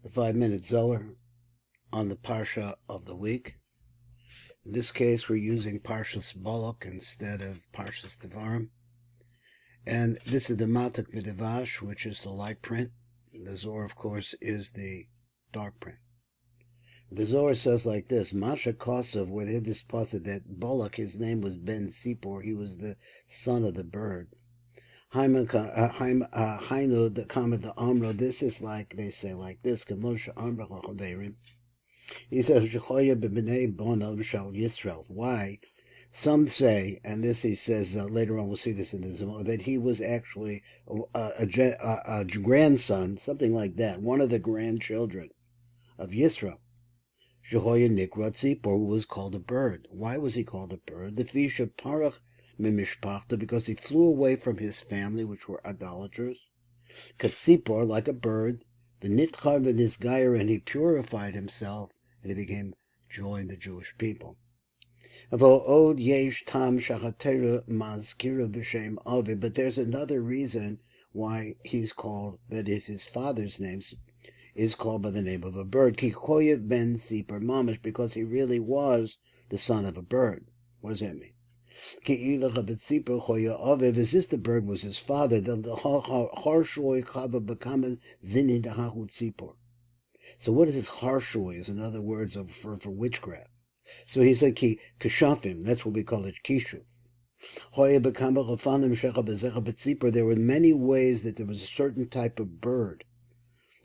The 5-minute ZOHAR on the Parsha of the week. In this case, we're using Parshat Balak instead of Parshat Devarim. And this is the Matak B'Devash, which is the light print. The ZOHAR, of course, is the dark print. The ZOHAR says like this: Masha Kosov, where they had this passage that Balak, his name was Ben Sipor, he was the son of the bird. Hainu the comment the Amro, this is like, they say like this, Kamosha Amra Chaverim. He says, why? Some say, and this he says later on, we'll see this in the ZOHAR, that he was actually a grandson, something like that, one of the grandchildren of Yisrael. Jehoiah Nikra Tzipor, who was called a bird. Why was he called a bird? The Fisha Parach Mimishpachta, because he flew away from his family, which were idolaters. Katzipor, like a bird, the Nitchar v'Nisgayer, and he purified himself, and he became joy in the Jewish people. But there's another reason why he's called, that is his father's name, is called by the name of a bird. Kikoyev ben Sipor Mamish, because he really was the son of a bird. What does that mean? As if the bird was his father, so what is this harshoy? Is in other words for witchcraft. So he said kishafim, that's what we call it, kishuv. There were many ways that there was a certain type of bird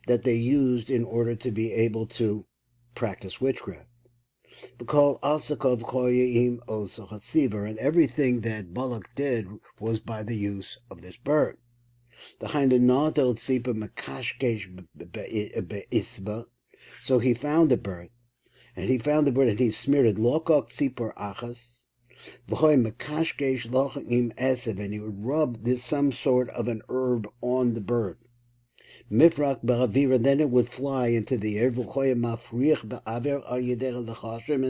that they used in order to be able to practice witchcraft. And everything that Balak did was by the use of this bird. So he found the bird, and he smeared it, and he would rub some sort of an herb on the bird. Mifrak ba'avira, then it would fly into the air, and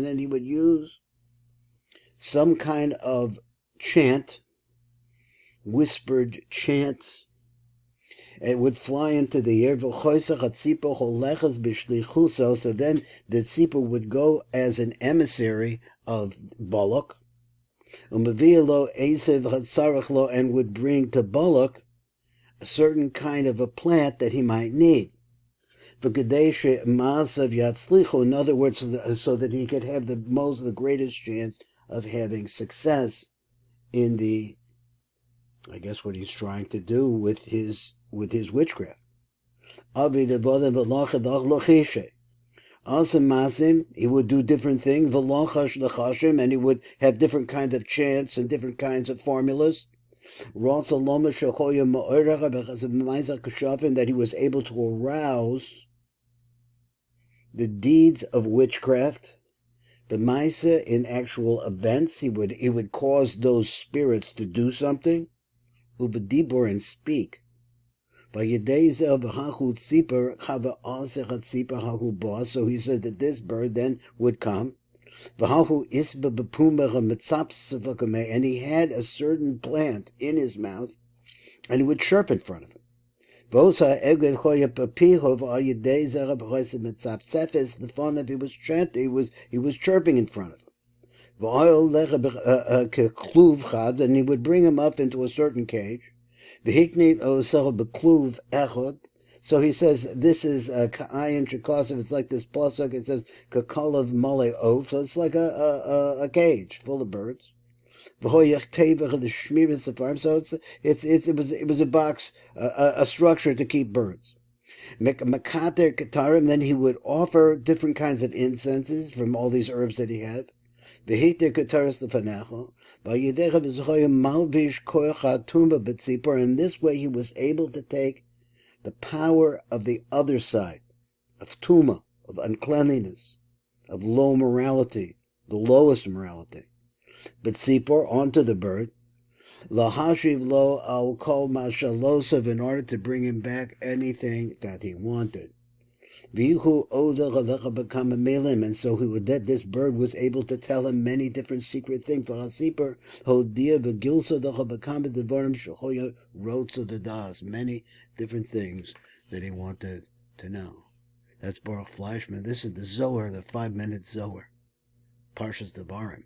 then he would use some kind of chant, whispered chants. It would fly into the air, so then the tzipor would go as an emissary of Balak, and would bring to Balak a certain kind of a plant that he might need. In other words, so that he could have the greatest chance of having success in the, I guess, what he's trying to do with his witchcraft. Also, he would do different things, and he would have different kinds of chants and different kinds of formulas. That he was able to arouse the deeds of witchcraft, but Maisa, in actual events, he would cause those spirits to do something, ubedibor, and speak. So he said that this bird then would come, and he had a certain plant in his mouth, and he would chirp in front of him. The fun if he was chanting, he was chirping in front of him. And he would bring him up into a certain cage. So he says, this is Ka'ayin Chikosov, it's like this pasuk, it says Kakalav Male Ov, so it's like a cage full of birds. So it was a box, a structure to keep birds. Mekater Katarim, then he would offer different kinds of incenses from all these herbs that he had. Vehiter Kataris Lefanecho. In this way he was able to take the power of the other side, of Tuma, of uncleanliness, of low morality, the lowest morality. But Tzipor, onto the bird, lahashiv lo al kol mashalosov, in order to bring him back anything that he wanted. Vihu oda become a melim, and so this bird was able to tell him many different secret things. Tzipor hodia v'gilso become the Devarim shechoya wrote to the das, many different things that he wanted to know. That's Baruch Fleischman. This is the ZOHAR, the 5-minute ZOHAR. Parshat Devarim.